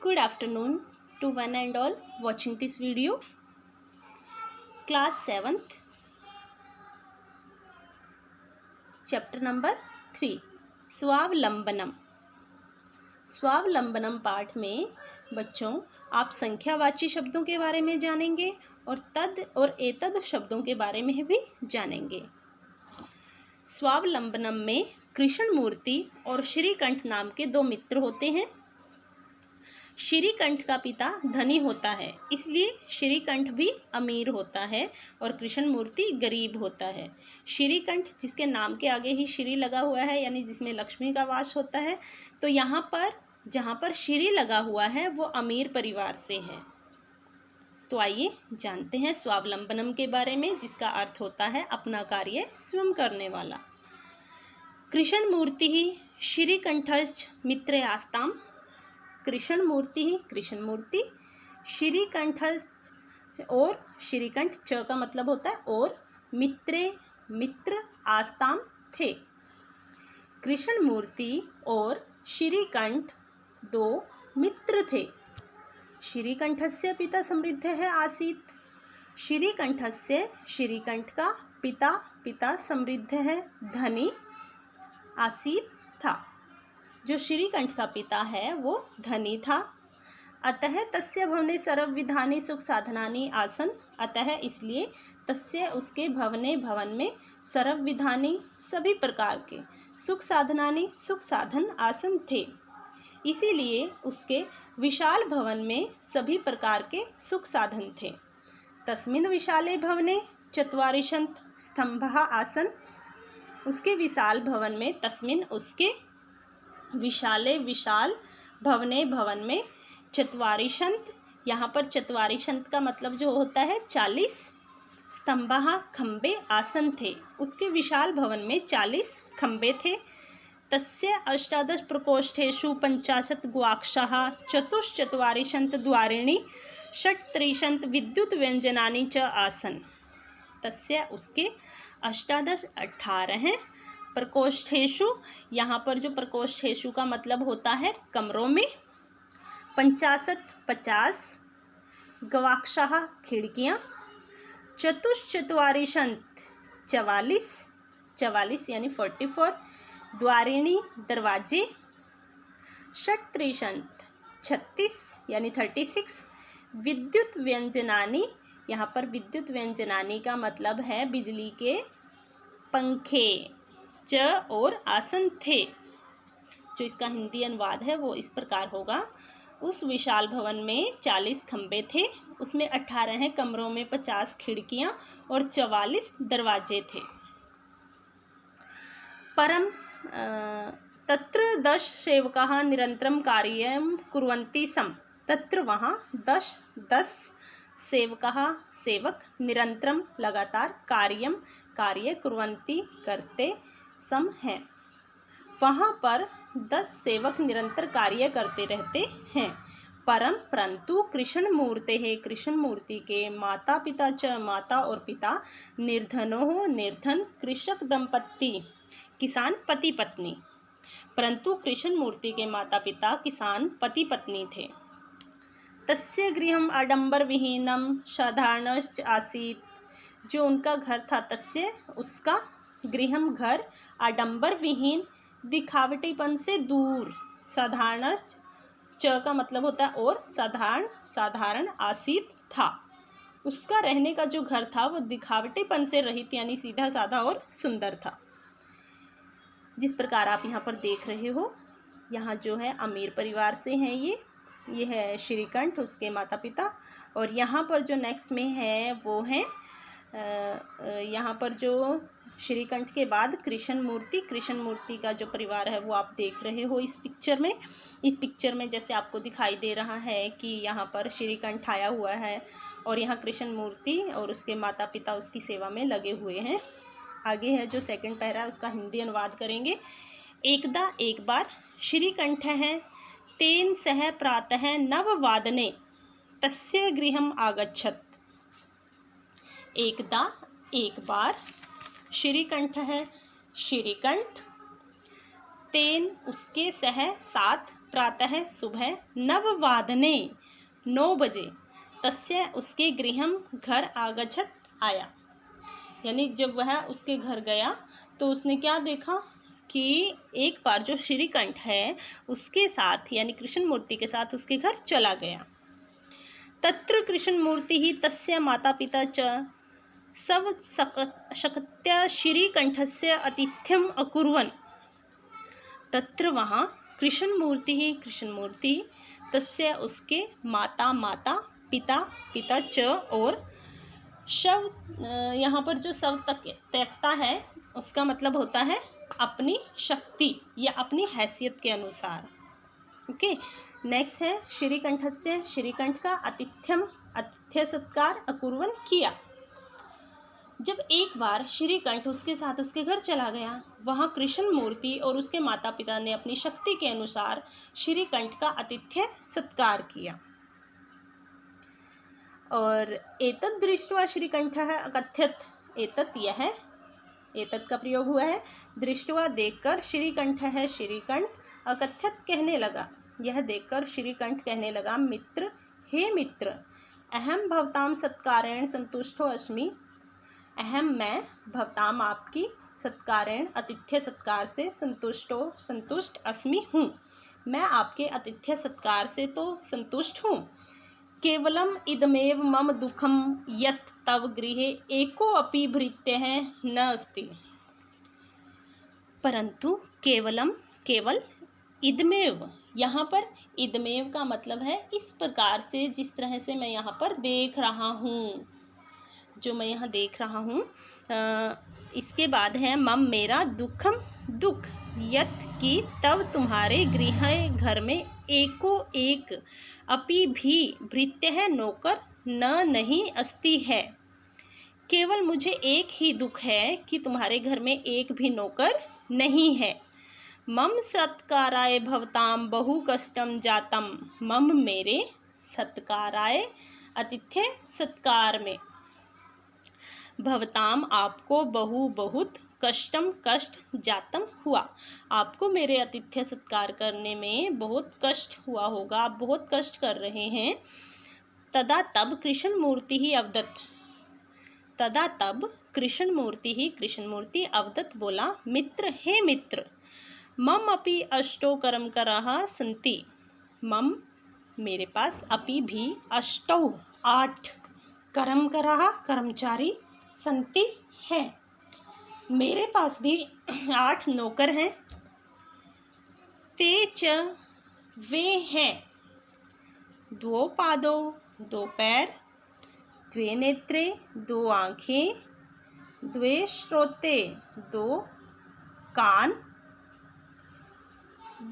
Good afternoon to one and all watching this video. Class 7th, chapter number 3, स्वावलंबनम. स्वावलंबनम पाठ में बच्चों आप संख्यावाची शब्दों के बारे में जानेंगे और तद और एतद शब्दों के बारे में भी जानेंगे. स्वावलंबनम में कृष्णमूर्ति और श्रीकंठ नाम के दो मित्र होते हैं. श्रीकंठ का पिता धनी होता है, इसलिए श्रीकंठ भी अमीर होता है और कृष्णमूर्ति गरीब होता है. श्रीकंठ जिसके नाम के आगे ही श्री लगा हुआ है, यानी जिसमें लक्ष्मी का वास होता है, तो यहाँ पर जहाँ पर श्री लगा हुआ है वो अमीर परिवार से है. तो आइए जानते हैं स्वावलंबनम के बारे में, जिसका अर्थ होता है अपना कार्य स्वयं करने वाला. कृष्णमूर्ति ही श्रीकंठश्च मित्रे आस्ताम. कृष्णमूर्ति श्रीकंठ और श्रीकंठ च का मतलब होता है और मित्र आस्ताम थे. कृष्णमूर्ति और श्रीकंठ दो मित्र थे. श्रीकंठस्य पिता समृद्ध है आसीत. श्रीकंठ का पिता समृद्ध है, धनी आसीत था. जो श्रीकंठ का पिता है वो धनी था. अतः तस्य भवने सर्वविधानि सुख साधनानि आसन. अतः इसलिए तस्य उसके भवन में सर्वविधानि सभी प्रकार के सुख साधन आसन थे. इसीलिए उसके विशाल भवन में सभी प्रकार के सुख साधन थे. तस्मिन् विशाले भवने चत्वारिंशत् स्तंभः आसन. उसके विशाल भवन में उसके विशाल भवन में चत्वारिंशत्, यहाँ पर चत्वारिंशत् का मतलब जो होता है 40, स्तंभः खंबे आसन थे. उसके विशाल भवन में 40 खंबे थे. तस्य 18 प्रकोष्ठेषु 50 गवाक्षाः चतुश्चत्वारिंशत् द्वारिणी 36 विद्युत व्यंजनानि च आसन. तस्य उसके 18 प्रकोष्ठेषु, यहाँ पर जो प्रकोष्ठेषु का मतलब होता है कमरों में, 50 गवाक्षाः खिड़कियाँ, चतुश्चत्वारिंशत् 44 यानी 44, द्वारिणी दरवाजे, 36 यानी 36, विद्युत व्यंजनानि, यहाँ पर विद्युत व्यंजनानि का मतलब है बिजली के पंखे, च और आसन थे. जो इसका हिंदी अनुवाद है वो इस प्रकार होगा. उस विशाल भवन में 40 खंबे थे, उसमें 18 कमरों में 50 खिड़कियां और 44 दरवाजे थे. परम तत्र 10 सेवकाः निरंतरं कार्यं कुर्वन्ति सम. तत्र वहाँ 10 सेवक निरंतरम लगातार कार्य कुर्वन्ति करते सम हैं. वहाँ पर 10 सेवक निरंतर कार्य करते रहते हैं. परंतु कृष्णमूर्ति के माता और पिता निर्धन कृषक दंपत्ति, किसान पति पत्नी. परंतु कृष्णमूर्ति के माता पिता किसान पति पत्नी थे. तस्य गृहम् आडंबर विहीनम साधारणश्च आसीत. जो उनका घर था, तस्य उसका गृहम घर, आडंबर विहीन दिखावटीपन से दूर, साधारणश्च च का मतलब होता है और साधारण आसीत था. उसका रहने का जो घर था वो दिखावटीपन से रहित यानी सीधा साधा और सुंदर था. जिस प्रकार आप यहाँ पर देख रहे हो, यहाँ जो है अमीर परिवार से हैं ये है श्रीकंठ, उसके माता पिता. और यहाँ पर जो नेक्स्ट में है वो है यहाँ पर जो श्रीकंठ के बाद कृष्णमूर्ति का जो परिवार है वो आप देख रहे हो इस पिक्चर में जैसे आपको दिखाई दे रहा है कि यहाँ पर श्रीकंठ आया हुआ है और यहाँ कृष्णमूर्ति और उसके माता पिता उसकी सेवा में लगे हुए हैं. आगे है जो सेकंड पैरा, उसका हिंदी अनुवाद करेंगे. एकदा एक बार श्रीकंठ है तेन सह प्रातः 9 तस्य गृहम् आगच्छत्. एकदा एक बार श्रीकंठ तेन उसके सह साथ प्रातः सुबह 9 बजे तस्य उसके गृहं घर आगच्छत आया, यानी जब वह उसके घर गया तो उसने क्या देखा कि एक बार जो श्रीकंठ है उसके साथ यानी कृष्ण मूर्ति के साथ उसके घर चला गया। तत्र कृष्ण मूर्ति ही तस्य माता पिता च सब शक्त्या श्रीकंठस्य आतिथ्यम अकुर्वन्। तत्र वहाँ कृष्ण मूर्ति तस्य उसके माता पिता च और शव, यहाँ पर जो शव त्यक्ता है उसका मतलब होता है अपनी शक्ति या अपनी हैसियत के अनुसार। ओके, नेक्स्ट है श्रीकंठस्य, श्रीकंठ का आतिथ्य सत्कार अकुर्वन् किया। जब एक बार श्रीकंठ उसके साथ उसके घर चला गया, वहाँ कृष्ण मूर्ति और उसके माता पिता ने अपनी शक्ति के अनुसार श्रीकंठ का आतिथ्य सत्कार किया। और एतत् दृष्ट्वा श्रीकंठः अकथ्यत, एतत् का प्रयोग हुआ है दृष्ट्वा देखकर, श्रीकंठः श्रीकंठ अकथ्यत कहने लगा, यह देखकर श्रीकंठ कहने लगा, मित्र हे मित्र, अहम भवताम सत्कारेण संतुष्टो अस्मि, मैं भवताम आपकी सत्कारेण आतिथ्य सत्कार से संतुष्ट अस्मि हूँ, मैं आपके आतिथ्य सत्कार से तो संतुष्ट हूँ। केवलम इदमेव मम दुखम यत् तव गृहे एको अपि भृत्यः न अस्ति। परंतु केवल इदमेव, यहाँ पर इदमेव का मतलब है इस प्रकार से, जिस तरह से मैं यहाँ पर देख रहा हूँ, जो मैं यहाँ देख रहा हूँ। इसके बाद है मम मेरा, दुखम दुख, यत कि तब तुम्हारे गृह घर में एको एक, अपि भी भृत्य है नौकर न नहीं अस्ति है, केवल मुझे एक ही दुख है कि तुम्हारे घर में एक भी नौकर नहीं है। मम सत्काराय भवताम बहु कष्टम जातम, मम मेरे सत्काराय आतिथ्य सत्कार में, भवताम आपको बहुत कष्ट जातम हुआ, आपको मेरे आतिथ्य सत्कार करने में बहुत कष्ट हुआ होगा, आप बहुत कष्ट कर रहे हैं। तदा तब कृष्ण मूर्ति ही अवदत्, तदा तब कृष्ण मूर्ति अवदत् बोला, मित्र हे मित्र, मम अपि अष्टो कर्मकराः सन्ति, मम मेरे पास अपि भी अष्टौ 8 कर्मकराः कर्मचारी संति है, मेरे पास भी 8 नौकर हैं। ते च वे हैं 2 पादौ 2 पैर, 2 नेत्रे 2 आँखें, 2 श्रोते 2 कान।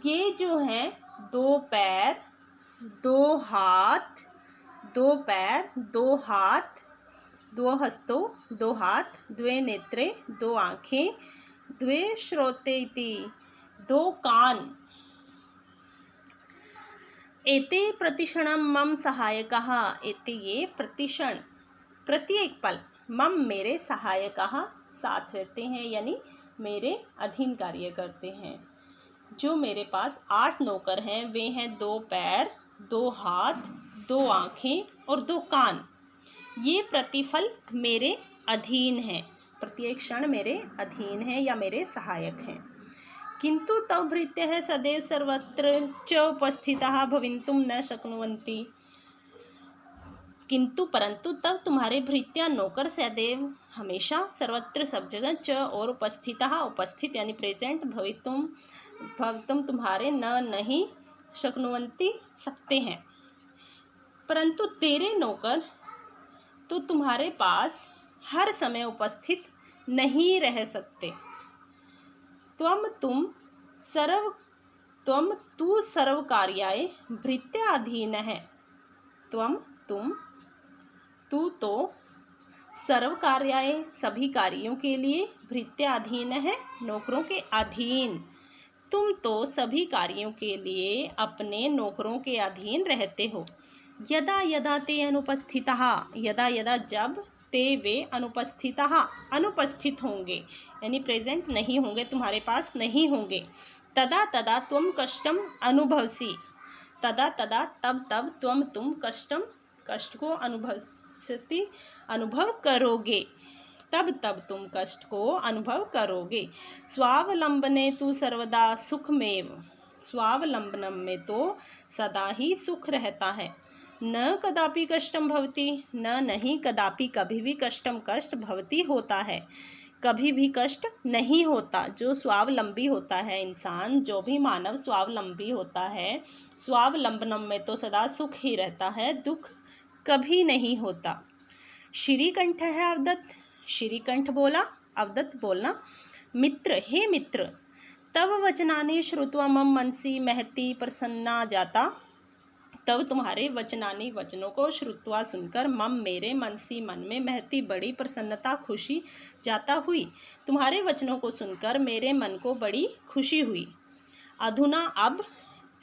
ये जो हैं 2 पैर 2 हाथ, 2 पैर 2 हाथ, 2 हस्तौ 2 हाथ, 2 नेत्रे 2 आँखें, 2 श्रोतेति 2 कान। एते प्रतिक्षणं मम सहायकाः, एते ये प्रतिक्षण प्रत्येक पल, मम मेरे सहायकाः साथ रहते हैं, यानी मेरे अधीन कार्य करते हैं। जो मेरे पास 8 नौकर हैं वे हैं 2 पैर 2 हाथ 2 आँखें और 2 कान। ये प्रतिफल मेरे अधीन हैं, प्रत्येक क्षण मेरे अधीन हैं या मेरे सहायक हैं। किंतु तव भृत्यः सदैव सर्वत्र च उपस्थिताः भवितुं न शक्नुवन्ति, किंतु परंतु तब तुम्हारे भृत्या नौकर सदैव हमेशा सर्वत्र सब जगह च और उपस्थित यानी प्रेजेंट, भवितुम तुम्हारे नहीं शक्नुवन्ति सकते हैं, परंतु तेरे नौकर तो तुम्हारे पास हर समय उपस्थित नहीं रह सकते। तू सर्व कार्याय भृत्याधीन है, तू तो सर्व कार्याय सभी कार्यों के लिए भृत्याधीन है, नौकरों के अधीन। तुम तो सभी कार्यों के लिए अपने नौकरों के अधीन रहते हो। यदा यदा ते अनुपस्थितः, यदा यदा जब ते वे अनुपस्थितः अनुपस्थित होंगे, यानी प्रेजेंट नहीं होंगे, तुम्हारे पास नहीं होंगे। तदा तदा त्वं कष्टम अनुभवसि, तदा तदा तब तब तुम कष्ट को अनुभव करोगे, तब तब तुम कष्ट को अनुभव करोगे। स्वावलंबने तु सर्वदा सुखमेव, स्वावलंबनम में तो सदा ही सुख रहता है। न कदापि कष्टम भवति, न नहीं कदापि कभी भी कष्ट भवति होता है, कभी भी कष्ट नहीं होता। जो स्वावलंबी होता है इंसान, जो भी मानव स्वावलंबी होता है, स्वावलंबनम में तो सदा सुख ही रहता है, दुख कभी नहीं होता। श्रीकंठ है अवदत्त, श्रीकंठ बोला, अवदत्त बोलना, मित्र हे मित्र, तव वचनानि श्रुत्वा मम मनसि महती प्रसन्ना जाता, तब तुम्हारे वचनानी वचनों को श्रुत्वा सुनकर मम मेरे मनसी मन में महती बड़ी प्रसन्नता खुशी जाता हुई, तुम्हारे वचनों को सुनकर मेरे मन को बड़ी खुशी हुई। अधुना अब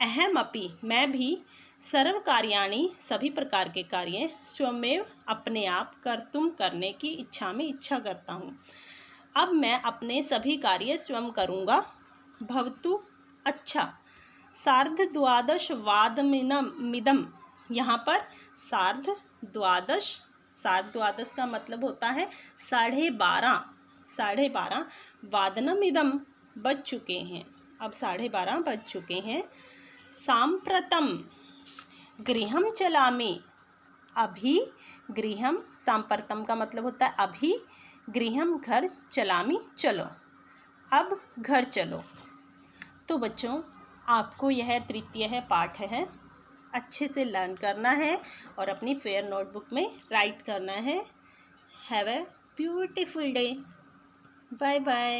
अहम अपि मैं भी सर्व कार्याणि सभी प्रकार के कार्य स्वमेव अपने आप कर्तुम करने की इच्छा करता हूँ। अब मैं अपने सभी कार्य स्वयं करूँगा। भवतु अच्छा सार्धद्वादशवादमिदं, यहाँ पर सार्धद्वादश का मतलब होता है 12:30 वादनमिदं बज चुके हैं, अब 12:30 बज चुके हैं। सांप्रतम गृहं चलामि, अभी गृहं, सांप्रतम का मतलब होता है अभी, गृहं घर, चलामि चलो, अब घर चलो। तो बच्चों आपको यह तृतीय पाठ है, अच्छे से लर्न करना है और अपनी फेयर नोटबुक में राइट करना है। Have a beautiful day, bye bye.